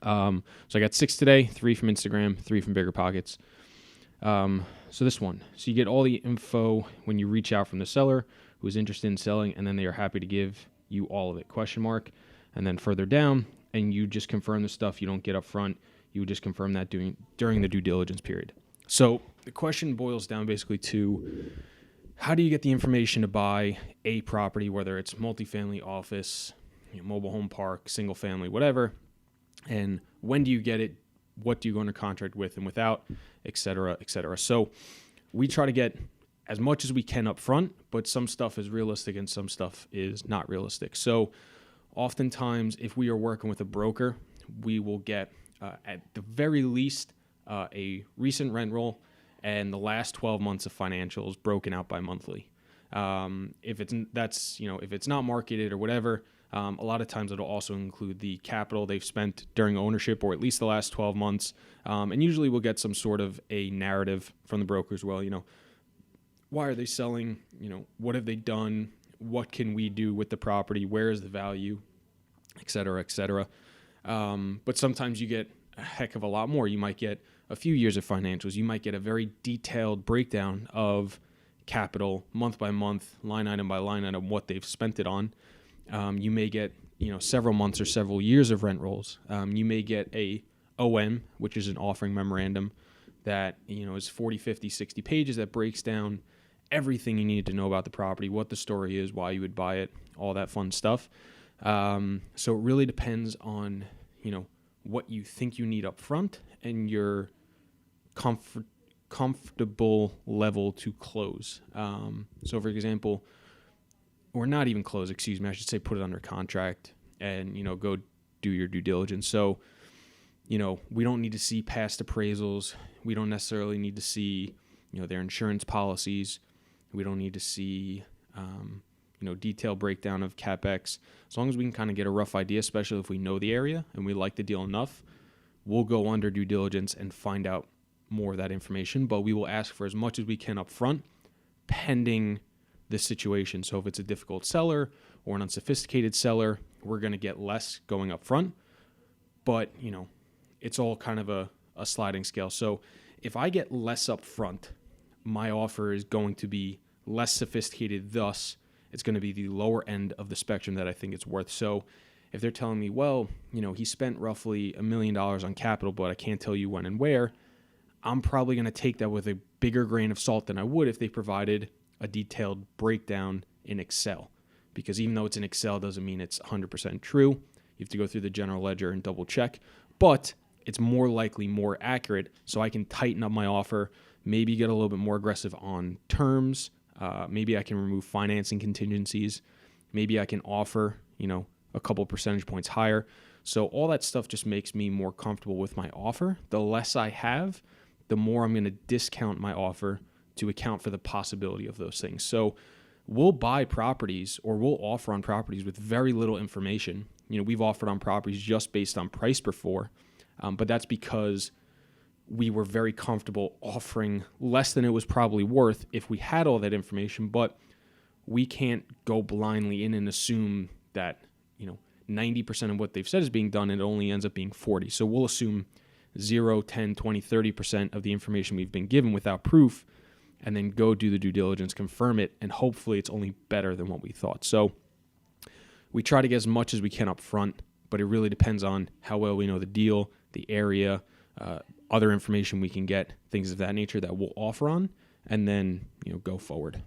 So I got 6 today, 3 from Instagram, 3 from Bigger Pockets. So this one. So you get all the info when you reach out from the seller who is interested in selling, and then they are happy to give you all of it, ? And then further down, and you just confirm the stuff you don't get up front. You would just confirm that during the due diligence period. So the question boils down basically to, how do you get the information to buy a property, whether it's multifamily, office, mobile home park, single family, whatever, and when do you get it? What do you go under contract with and without, et cetera, et cetera. So we try to get as much as we can up front, but some stuff is realistic and some stuff is not realistic. So oftentimes, if we are working with a broker, we will get, at the very least, a recent rent roll and the last 12 months of financials broken out by monthly. If it's not marketed or whatever, a lot of times it'll also include the capital they've spent during ownership, or at least the last 12 months. And usually we'll get some sort of a narrative from the brokers. Well, why are they selling? What have they done? What can we do with the property? Where is the value? Et cetera, et cetera. But sometimes you get a heck of a lot more. You might get a few years of financials. You might get a very detailed breakdown of capital month by month, line item by line item, what they've spent it on. You may get, several months or several years of rent rolls. You may get a OM, which is an offering memorandum that, is 40, 50, 60 pages that breaks down everything you need to know about the property, what the story is, why you would buy it, all that fun stuff. So it really depends on, what you think you need up front and your comfortable level to close. So for example, or not even close, I should say put it under contract and, go do your due diligence. So, we don't need to see past appraisals. We don't necessarily need to see, their insurance policies. We don't need to see, detailed breakdown of CapEx. As long as we can kind of get a rough idea, especially if we know the area and we like the deal enough, we'll go under due diligence and find out more of that information. But we will ask for as much as we can up front, pending this situation. So if it's a difficult seller or an unsophisticated seller, we're going to get less going up front. But, it's all kind of a sliding scale. So if I get less up front, my offer is going to be less sophisticated. Thus, it's going to be the lower end of the spectrum that I think it's worth. So if they're telling me, well, he spent roughly $1 million on capital, but I can't tell you when and where, I'm probably going to take that with a bigger grain of salt than I would if they provided a detailed breakdown in Excel. Because even though it's in Excel, doesn't mean it's 100% true. You have to go through the general ledger and double check. But it's more likely more accurate, so I can tighten up my offer, maybe get a little bit more aggressive on terms. Maybe I can remove financing contingencies. Maybe I can offer, a couple percentage points higher. So all that stuff just makes me more comfortable with my offer. The less I have, the more I'm going to discount my offer to account for the possibility of those things. So we'll buy properties, or we'll offer on properties with very little information. We've offered on properties just based on price before, but that's because we were very comfortable offering less than it was probably worth if we had all that information. But we can't go blindly in and assume that 90% of what they've said is being done, and it only ends up being 40. So we'll assume 0, 10, 20, 30% of the information we've been given without proof, and then go do the due diligence, confirm it, and hopefully it's only better than what we thought. So we try to get as much as we can up front, but it really depends on how well we know the deal, the area, other information we can get, things of that nature that we'll offer on, and then go forward.